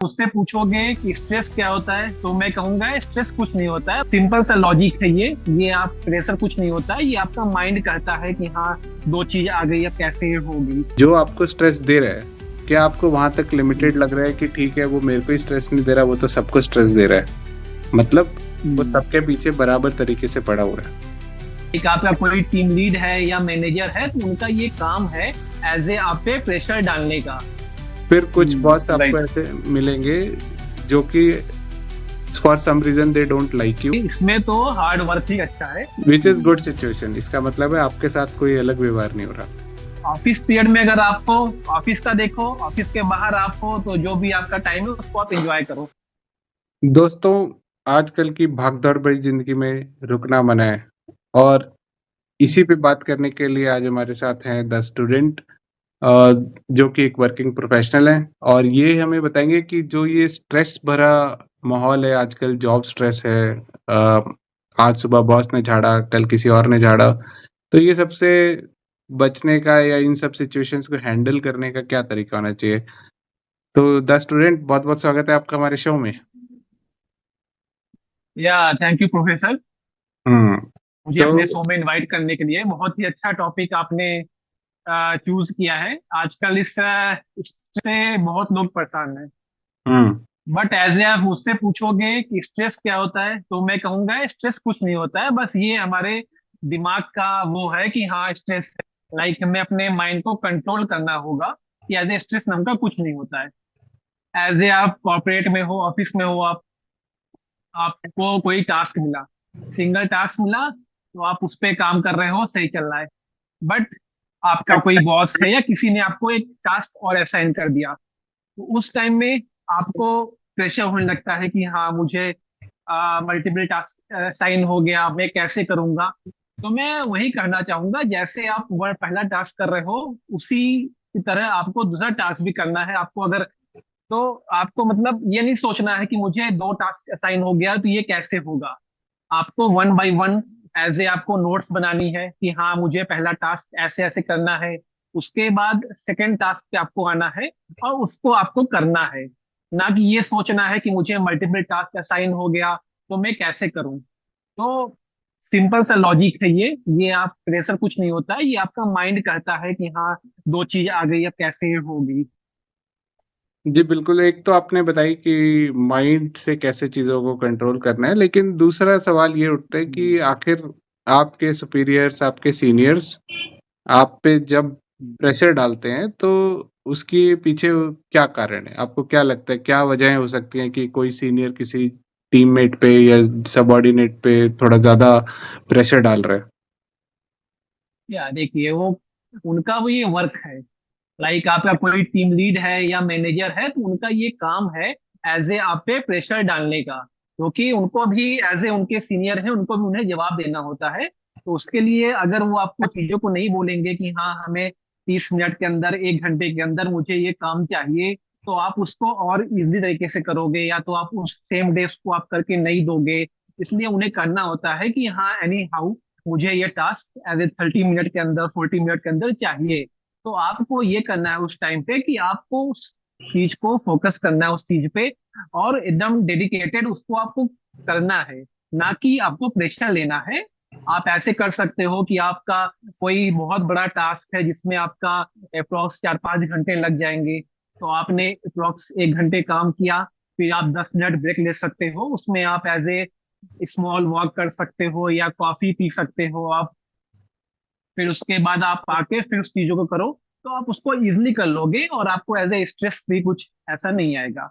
मुझसे पूछोगे कि स्ट्रेस क्या होता है तो मैं कहूंगा स्ट्रेस कुछ नहीं होता है। सिंपल सा लॉजिक है ये आप प्रेशर कुछ नहीं होता है। ये आपका माइंड कहता है कि हाँ दो चीज आ गई, अब कैसे होगी। जो आपको स्ट्रेस दे रहा है, क्या आपको वहां तक लिमिटेड लग रहा है कि ठीक है वो मेरे को ही स्ट्रेस नहीं दे रहा, वो तो सबको स्ट्रेस दे रहा है, मतलब वो सबके पीछे बराबर तरीके से पड़ा हुआ है। एक आपका कोई टीम लीड है या मैनेजर है तो उनका ये काम है एज ए आप पे प्रेशर डालने का। फिर कुछ बॉस आपको राइट। ऐसे मिलेंगे जो कि for some reason they don't like you, इसमें तो हार्ड वर्क ही अच्छा है। Which is good situation. इसका मतलब है आपके साथ कोई अलग व्यवहार नहीं हो रहा। ऑफिस पीरियड में अगर आपको ऑफिस का देखो, ऑफिस के बाहर आप हो तो जो भी आपका टाइम है उसको आप एंजॉय करो। दोस्तों, आजकल की भागदौड़ भरी जिंदगी में रुकना मना है, और इसी पे बात करने के लिए आज हमारे साथ हैं द स्टूडेंट, जो कि एक वर्किंग प्रोफेशनल है, और ये हमें बताएंगे कि जो ये स्ट्रेस भरा माहौल है आजकल, जॉब स्ट्रेस है, आज सुबह बॉस ने झाड़ा, कल किसी और ने झाड़ा, तो ये सबसे बचने का या इन सब सिचुएशंस को हैंडल करने का क्या तरीका होना चाहिए। तो द स्टूडेंट, बहुत बहुत स्वागत है आपका हमारे शो में। या थैंक यू प्रोफेसर, हम्म। मुझे तो अपने शो में इनवाइट करने के लिए। बहुत ही अच्छा टॉपिक आपने चूज किया है। आजकल इससे बहुत लोग परेशान हैं। हम्म। बट एज ए आप मुझसे पूछोगे कि स्ट्रेस क्या होता है तो मैं कहूंगा स्ट्रेस कुछ नहीं होता है। बस ये हमारे दिमाग का वो है कि हाँ स्ट्रेस, लाइक हमें अपने माइंड को कंट्रोल करना होगा कि एज ए स्ट्रेस नाम का कुछ नहीं होता है। एज ए आप कॉर्पोरेट में हो, ऑफिस में हो, आपको कोई टास्क मिला, सिंगल टास्क मिला तो आप उस पे काम कर रहे हो, सही चल रहा है। बट आपका कोई बॉस है या किसी ने आपको एक टास्क और असाइन कर दिया तो उस टाइम में आपको प्रेशर होने लगता है कि हाँ मुझे मल्टीपल टास्क असाइन हो गया, मैं कैसे करूंगा। तो मैं वही कहना चाहूंगा, जैसे आप वह पहला टास्क कर रहे हो उसी की तरह आपको दूसरा टास्क भी करना है। आपको अगर तो आपको मतलब ये नहीं सोचना है कि मुझे दो टास्क असाइन हो गया तो ये कैसे होगा। आपको one by one as a आपको नोट्स बनानी है कि हाँ मुझे पहला टास्क ऐसे ऐसे करना है, उसके बाद सेकंड टास्क पे आपको आना है और उसको आपको करना है। ना कि ये सोचना है कि मुझे मल्टीपल टास्क असाइन हो गया तो मैं कैसे करूं। तो सिंपल सा लॉजिक है ये आप प्रेशर कुछ नहीं होता है। ये आपका माइंड कहता है कि हाँ दो चीज आ गई, अब कैसे होगी। जी बिल्कुल, एक तो आपने बताई कि माइंड से कैसे चीज़ों को कंट्रोल करना है, लेकिन दूसरा सवाल ये उठता है कि आखिर आपके सुपीरियर्स, आपके सीनियर्स आप पे जब प्रेशर डालते हैं, तो उसके पीछे क्या कारण है? आपको क्या लगता है, क्या वजहें हो सकती हैं कि कोई सीनियर किसी टीममेट पे या सबऑर्डिनेट पे थोड़ा ज़्यादा प्रेशर डाल रहा है? या देखिए वो उनका वो ये वर्क है। लाइक आपका कोई टीम लीड है या मैनेजर है तो उनका ये काम है एज ए आप पे प्रेशर डालने का, क्योंकि उनको भी एज ए उनके सीनियर है, उनको भी उन्हें जवाब देना होता है। तो उसके लिए अगर वो आपको चीजों को नहीं बोलेंगे कि हाँ हमें 30 मिनट के अंदर, 1 घंटे के अंदर मुझे ये काम चाहिए, तो आप उसको और इजी तरीके से करोगे या तो आप उस सेम डे उसको आप करके नहीं दोगे। इसलिए उन्हें करना होता है कि हाँ एनी हाउ मुझे ये टास्क एज ए 30 मिनट के अंदर, 40 मिनट के अंदर चाहिए। तो आपको ये करना है उस टाइम पे कि आपको उस चीज को फोकस करना है उस चीज पे और एकदम डेडिकेटेड उसको आपको करना है, ना कि आपको प्रेशर लेना है। आप ऐसे कर सकते हो कि आपका कोई बहुत बड़ा टास्क है जिसमें आपका अप्रोक्स 4-5 घंटे लग जाएंगे, तो आपने अप्रोक्स 1 घंटे काम किया, फिर आप 10 मिनट ब्रेक ले सकते हो, उसमें आप एज ए स्मॉल वॉक कर सकते हो या कॉफी पी सकते हो आप। फिर उसके बाद आप आके फिर उस चीजों को करो तो आप उसको इजिली कर लोगे और आपको एज ए स्ट्रेस फ्री कुछ ऐसा नहीं आएगा।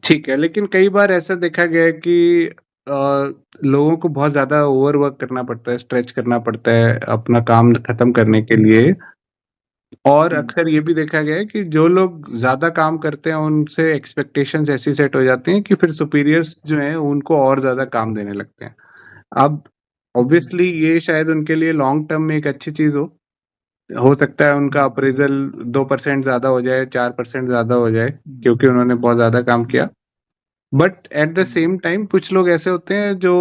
ठीक है, लेकिन कई बार ऐसा देखा गया है कि अ, लोगों को बहुत ज़्यादा ओवरवर्क करना पड़ता है, स्ट्रेच करना पड़ता है अपना काम खत्म करने के लिए, और अक्सर ये भी देखा गया है कि जो लोग ज़्यादा काम करते हैं उनसे एक्सपेक्टेशंस ऐसी सेट हो जाती हैं कि फिर सुपीरियर्स जो हैं उनको और ज़्यादा काम देने लगते हैं। अब ऑब्वियसली ये शायद उनके लिए लॉन्ग टर्म में एक अच्छी चीज़ हो सकता है उनका अप्रेज़ल 2% ज़्यादा हो जाए, 4% ज़्यादा हो जाए, क्योंकि उन्होंने बहुत ज़्यादा काम किया। But at the same time कुछ लोग ऐसे होते हैं जो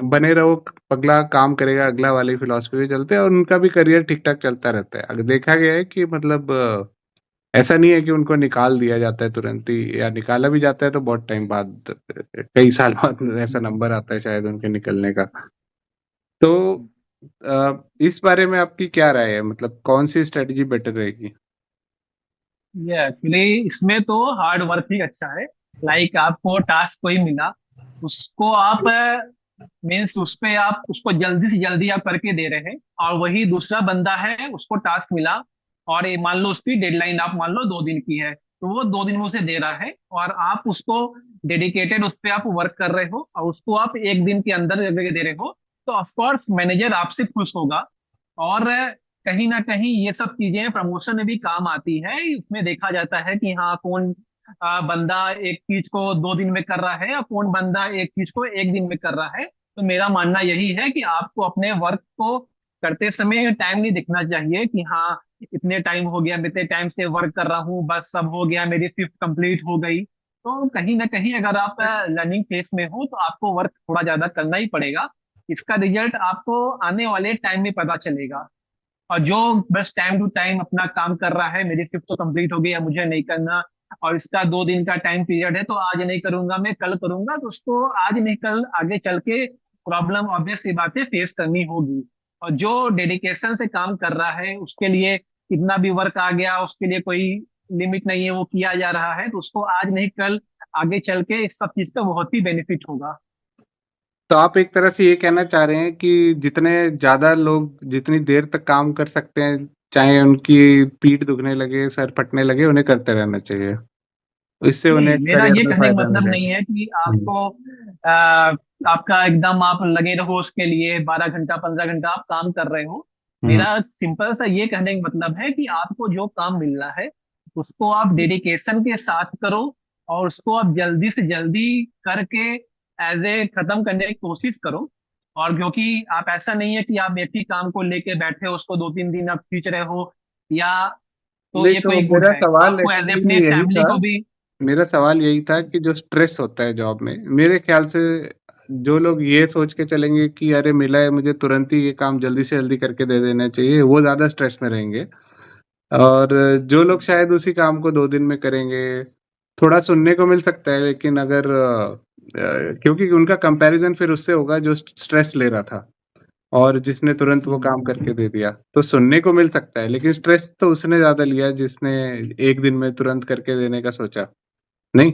बने रहो पगला काम करेगा अगला वाली फिलॉसफी पे चलते हैं, और उनका भी करियर ठीक ठाक चलता रहता है। अगर देखा गया है कि मतलब ऐसा नहीं है कि उनको निकाल दिया जाता है तुरंत ही, या निकाला भी जाता है तो बहुत टाइम बाद, कई साल बाद ऐसा नंबर आता है शायद उनके निकलने का। तो इस बारे में आपकी क्या राय है, मतलब कौन सी स्ट्रेटजी बेटर रहेगी? ये एक्चुअली इसमें तो हार्ड वर्क ही अच्छा है। लाइक आपको टास्क कोई मिला, उसको आप मीन्स उस पे आप उसको जल्दी से जल्दी आप करके दे रहे हैं, और वही दूसरा बंदा है उसको टास्क मिला, और ये मान लो उसकी डेडलाइन आप मान लो 2 दिन की है, तो वो 2 दिन में उसे दे रहा है, और आप उसको डेडिकेटेड उस पे आप वर्क कर रहे हो, और उसको आप 1 दिन के अंदर करके दे रहे हो, तो ऑफकोर्स मैनेजर आपसे खुश होगा। और कहीं ना कहीं ये सब चीजें प्रमोशन में भी काम आती है। उसमें देखा जाता है कि हाँ कौन बंदा एक चीज को 2 दिन में कर रहा है और कौन बंदा एक चीज को 1 दिन में कर रहा है। तो मेरा मानना यही है कि आपको अपने वर्क को करते समय टाइम नहीं देखना चाहिए कि हाँ इतने टाइम हो गया, मैं इतने टाइम से वर्क कर रहा हूँ, बस सब हो गया, मेरी शिफ्ट कंप्लीट हो गई। तो कहीं ना कहीं अगर आप लर्निंग फेज में हो तो आपको वर्क थोड़ा ज्यादा करना ही पड़ेगा। इसका रिजल्ट आपको आने वाले टाइम में पता चलेगा। और जो बस टाइम टू टाइम अपना काम कर रहा है, मेरी शिफ्ट तो कंप्लीट हो गई है, मुझे नहीं करना, और इसका 2 दिन का टाइम पीरियड है तो आज नहीं करूंगा, मैं कल करूंगा, तो उसको आज नहीं कल आगे चल के प्रॉब्लम ऑब्वियस सी बात है फेस करनी होगी। और जो डेडिकेशन से काम कर रहा है उसके लिए कितना भी वर्क आ गया, उसके लिए कोई लिमिट नहीं है, वो किया जा रहा है, तो उसको आज नहीं कल आगे चल के इस सब चीज का बहुत ही बेनिफिट होगा। तो आप एक तरह से ये कहना चाह रहे हैं कि जितने ज़्यादा लोग जितनी देर तक काम कर सकते हैं, चाहे उनकी पीठ दुखने लगे, सर फटने लगे, उन्हें करते रहना चाहिए। इससे उन्हें नहीं, मेरा करियर ये में कहने का फ़ायदा मतलब नहीं मिलेगा। है कि हुँ, आपको आपका एकदम आप लगे रहो उसके लिए 12 घंटा 15 घंटा आप काम कर रहे हो। हुँ, मेरा सिंपल सा ये कहने का मतलब है कि आपको जो काम मिल रहा है उसको आप डेडिकेशन के साथ करो, और उसको आप जल्दी से जल्दी करके एज ए खत्म करने की कोशिश करो। और क्योंकि आप ऐसा नहीं है कि आप एक ही काम को लेके बैठे हो, उसको 2 3 दिन आप खींच रहे हो, या तो नहीं ये तो कोई गुड मेरा है सवाल आपको एज ए एक्चुअली अपने यही फैमिली था, को भी। मेरा सवाल यही था कि जो स्ट्रेस होता है जॉब में, मेरे ख़्याल से जो लोग ये सोच के चलेंगे कि अरे मिला है मुझे तुरंत ही ये काम जल्दी से जल्दी करके दे देना चाहिए, वो ज़्यादा स्ट्रेस में रहेंगे। और जो लोग शायद उसी काम को 2 दिन में करेंगे, थोड़ा सुनने को मिल सकता है, लेकिन अगर क्योंकि उनका कंपैरिज़न फिर उससे होगा जो स्ट्रेस ले रहा था और जिसने तुरंत वो काम करके दे दिया। तो सुनने को मिल सकता है, लेकिन स्ट्रेस तो उसने ज़्यादा लिया जिसने 1 दिन में तुरंत करके देने का सोचा। नहीं?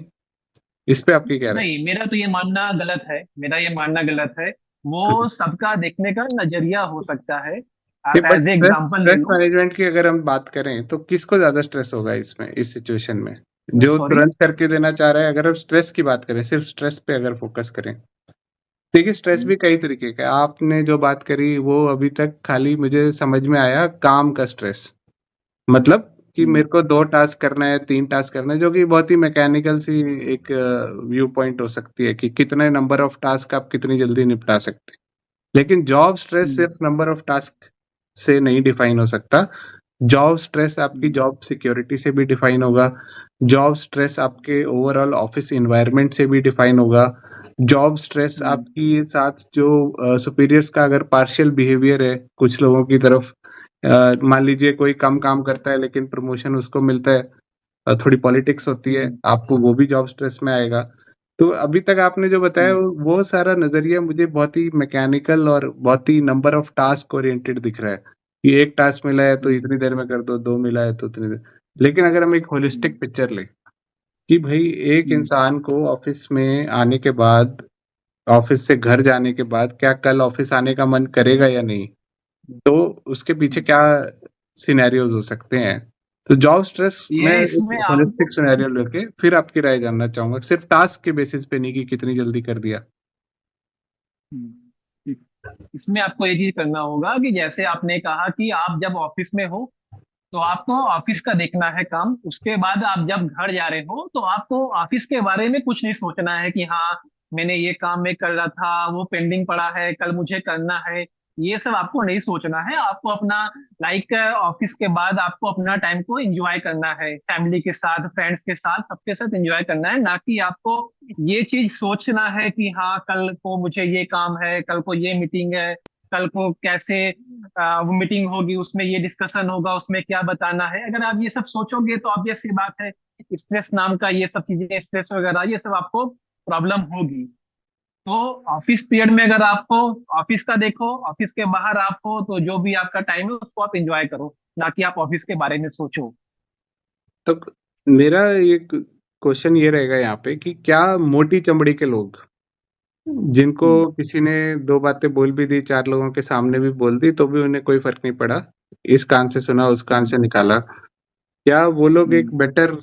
इस पे आपकी क्या राय है? नहीं, मेरा तो ये मानना गलत है, मेरा ये मानना गलत है। वो सबका देखने का नजरिया हो सकता है। नहीं, आप but as a stress example ले स्ट्रेस लो। मैनेजमेंट की अगर हम बात करें, तो किसको ज़्यादा स्ट्रेस होगा इसमें, इस सिचुएशन में? जो सॉरी। तुरंत करके देना चाह रहा है, अगर हम स्ट्रेस की बात करें, सिर्फ स्ट्रेस पे अगर फोकस करें। देखिए, स्ट्रेस भी कई तरीके का है। आपने जो बात करी, वो अभी तक खाली मुझे समझ में आया काम का स्ट्रेस। मतलब कि मेरे को 2 टास्क करना है, 3 टास्क करना है, जो कि बहुत ही मैकेनिकल सी एक व्यू पॉइंट हो सकती है कि कितने नंबर ऑफ टास्क आप कितनी जल्दी निपटा सकते हैं। लेकिन जॉब स्ट्रेस सिर्फ नंबर ऑफ टास्क से नहीं डिफाइन हो सकता। जॉब स्ट्रेस आपकी जॉब सिक्योरिटी से भी डिफाइन होगा। जॉब स्ट्रेस आपके ओवरऑल ऑफिस एनवायरनमेंट से भी डिफाइन होगा। जॉब स्ट्रेस आपकी साथ जो सुपीरियर्स का अगर पार्शियल बिहेवियर है कुछ लोगों की तरफ, मान लीजिए कोई कम काम करता है लेकिन प्रमोशन उसको मिलता है, थोड़ी पॉलिटिक्स होती है, आपको वो भी जॉब स्ट्रेस में आएगा। तो अभी तक आपने जो बताया वो सारा नज़रिया मुझे बहुत ही मैकेनिकल और बहुत ही नंबर ऑफ टास्क ओरिएंटेड दिख रहा है, कि 1 टास्क मिला है तो इतनी देर में कर दो, 2 मिला है तो उतनी देर। लेकिन अगर हम एक होलिस्टिक पिक्चर लें कि भई एक इंसान को ऑफ़िस में आने के बाद, ऑफ़िस से घर जाने के बाद क्या कल ऑफ़िस आने का मन करेगा या नहीं? तो उसके पीछे क्या सिनेरियोज़ हो सकते हैं? तो जॉब स्ट्रेस मैं ये एक इसमें आपको होलिस्टिक सिनेरियो लेके फिर आपकी राय जानना चाहूँगा, सिर्फ़ टास्क के बेसिस पे नहीं कि कितनी जल्दी कर दिया। इसमें आपको ये चीज करना होगा कि जैसे आपने कहा कि आप जब ऑफिस में हो तो आपको ऑफिस का देखना है काम, उसके बाद आप जब घर जा रहे हो तो आपको ऑफिस के बारे में कुछ नहीं सोचना है कि हाँ मैंने ये काम मैं कर रहा था, वो पेंडिंग पड़ा है, कल मुझे करना है। ये सब आपको नहीं सोचना है। आपको अपना लाइक ऑफिस के बाद आपको अपना टाइम को एंजॉय करना है, फैमिली के साथ, फ्रेंड्स के साथ, सबके साथ एंजॉय करना है, ना कि आपको ये चीज सोचना है कि हाँ कल को मुझे ये काम है, कल को ये मीटिंग है, कल को कैसे वो मीटिंग होगी, उसमें ये डिस्कशन होगा, उसमें क्या बताना है। अगर आप ये सब सोचोगे तो ऑब्वियस सी बात है, स्ट्रेस नाम का ये सब चीजें, स्ट्रेस वगैरह ये सब आपको प्रॉब्लम होगी। तो ऑफिस पीरियड में अगर आपको ऑफिस का देखो, ऑफिस के बाहर आप हो तो जो भी आपका टाइम है उसको आप एंजॉय करो, ना कि आप ऑफिस के बारे में सोचो। तो मेरा एक क्वेश्चन ये रहेगा यहाँ पे कि क्या मोटी चमड़ी के लोग, जिनको हम्म। किसी ने 2 बातें बोल भी दी, 4 लोगों के सामने भी बोल दी, तो भी उन्हें कोई फ़र्क नहीं पड़ा, इस कान से सुना, उस कान से निकाला। क्या वो लोग एक हम्म। बेटर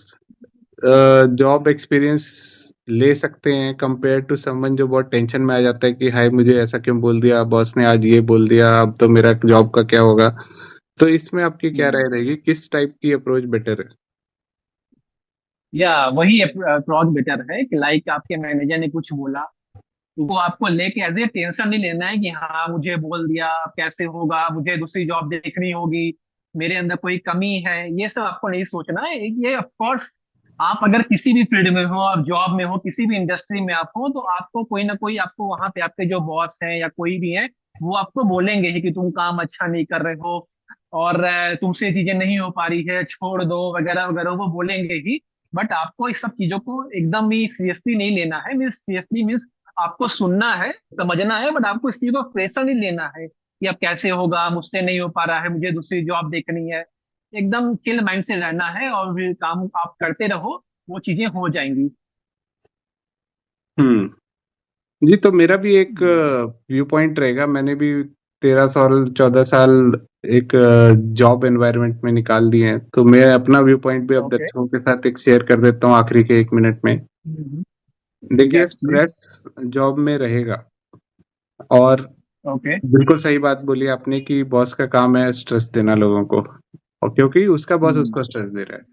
जॉब एक्सपीरियंस ले सकते हैं कंपेयर टू समवन जो बहुत टेंशन में आ जाता है कि हाय मुझे ऐसा क्यों बोल दिया, बॉस ने आज ये बोल दिया, अब तो मेरा जॉब का क्या होगा? तो इसमें आपकी क्या राय रहेगी, किस टाइप की अप्रोच बेटर है? या वही अप्रोच बेटर है कि लाइक आपके मैनेजर ने कुछ बोला, वो आपको लेके एज ए टेंशन नहीं लेना है कि हाँ मुझे बोल दिया, अब कैसे होगा, मुझे दूसरी जॉब देखनी होगी, मेरे अंदर कोई कमी है, ये सब आपको नहीं सोचना है। ये ऑफ कोर्स, आप अगर किसी भी फील्ड में हो, आप जॉब में हो, किसी भी इंडस्ट्री में आप हो, तो आपको कोई ना कोई, आपको वहां पे आपके जो बॉस हैं या कोई भी है, वो आपको बोलेंगे ही कि तुम काम अच्छा नहीं कर रहे हो, और तुमसे चीजें नहीं हो पा रही है, छोड़ दो वगैरह वगैरह, वो बोलेंगे ही। बट आपको इस सब चीजों को एकदम ही सीरियसली नहीं लेना है। मीन्स सीरियसली मीन्स आपको सुनना है, समझना है, बट आपको इस चीज को प्रेशर नहीं लेना है कि अब कैसे होगा, मुझसे नहीं हो पा रहा है, मुझे दूसरी जॉब देखनी है। एकदम चिल माइंड से रहना है और फिर काम आप करते रहो, वो चीजें हो जाएंगी। हुँ। जी, तो मेरा भी एक हम्म। व्यू पॉइंट रहेगा। मैंने भी 13 साल 14 साल एक जॉब एनवायरनमेंट में निकाल दिए हैं, तो मैं अपना व्यू पॉइंट भी अब ओके। दर्शकों के साथ एक शेयर कर देता हूँ आखिरी के 1 मिनट में। देखिए, यस प्लीज। स्ट्रेस जॉब में रहेगा, और ओके। बिल्कुल सही बात बोली आपने कि बॉस का काम है स्ट्रेस देना लोगों को, और क्योंकि उसका बॉस उसको स्ट्रेस दे रहा है।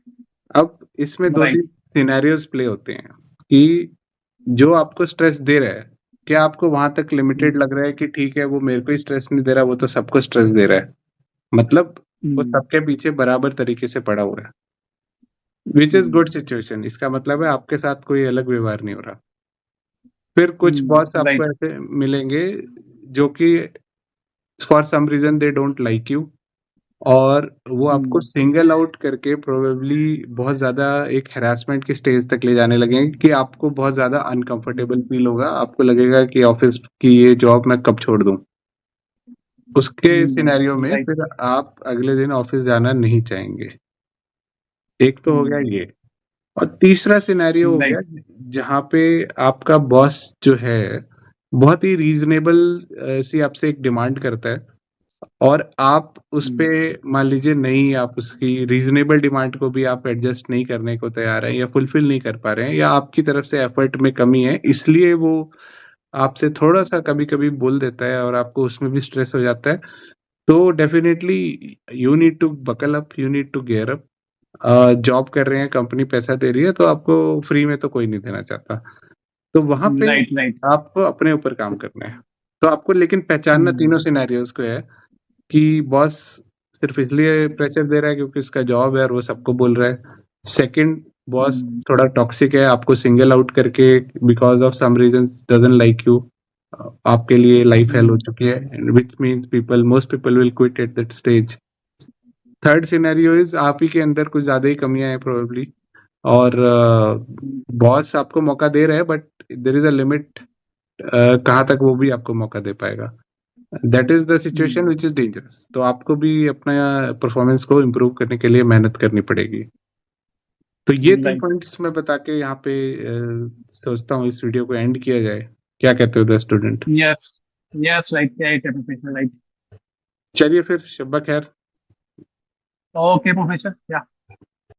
अब इसमें राइट। 2-3 सिनेरियोज प्ले होते हैं कि जो आपको स्ट्रेस दे रहा है, क्या आपको वहां तक लिमिटेड लग रहा है कि ठीक है वो मेरे को ही स्ट्रेस नहीं दे रहा, वो तो सबको स्ट्रेस दे रहा है, मतलब वो सबके पीछे बराबर तरीके से पड़ा हुआ है, विच इज गुड सिचुएशन। इसका मतलब है आपके साथ कोई अलग व्यवहार नहीं हो रहा। फिर कुछ बॉस आपको राइट। ऐसे मिलेंगे जो कि for some reason they don't like you, और वो आपको सिंगल आउट करके प्रोबेबली बहुत ज़्यादा एक हैरेसमेंट की स्टेज तक ले जाने लगेंगे कि आपको बहुत ज़्यादा अनकंफर्टेबल फील होगा, आपको लगेगा कि ऑफिस की ये जॉब मैं कब छोड़ दूं। उसके सिनेरियो में राइट। फिर आप अगले दिन ऑफिस जाना नहीं चाहेंगे। एक तो हो गया ये, और तीसरा सिनेरियो हो गया राइट। जहाँ पे आपका बॉस जो है बहुत ही रीजनेबल सी आपसे एक डिमांड करता है, और आप उस पे मान लीजिए नहीं, आप उसकी रीजनेबल डिमांड को भी आप एडजस्ट नहीं करने को तैयार हैं या फुलफिल नहीं कर पा रहे हैं, या आपकी तरफ से एफर्ट में कमी है, इसलिए वो आपसे थोड़ा सा कभी कभी बोल देता है और आपको उसमें भी स्ट्रेस हो जाता है। तो definitely you need to buckle up, you need to gear up. Job कर रहे हैं, कंपनी पैसा दे रही है, तो आपको फ्री में तो कोई नहीं देना चाहता, तो वहां पे राइट। राइट। आपको अपने ऊपर काम करना है। तो आपको लेकिन पहचानना तीनों सिनेरियोज को है कि बॉस सिर्फ इसलिए प्रेशर दे रहा है क्योंकि उसका जॉब है और वो सबको बोल रहा है। सेकंड, बॉस थोड़ा टॉक्सिक है, आपको सिंगल आउट करके because of some reason doesn't like you, आपके लिए लाइफ हेल हो चुकी है, which means people most people will quit at that stage. Third scenario is आप ही के अंदर कुछ ज्यादा ही कमियां हैं प्रोबेबली, और बॉस आपको मौका दे रहा है, but there is a limit कहाँ तक वो भी आपको मौका दे पाएगा। That is the situation which is dangerous. तो आपको भी अपना परफॉर्मेंस को इम्प्रूव करने के लिए मेहनत करनी पड़ेगी। तो ये 3 राइट। पॉइंट्स मैं बता के यहाँ पे सोचता हूँ इस वीडियो को एंड किया जाए। क्या कहते हो the student? Yes. Yes right. Right professor, right. चलिए फिर, शब्बा खैर। ओके प्रोफेसर, या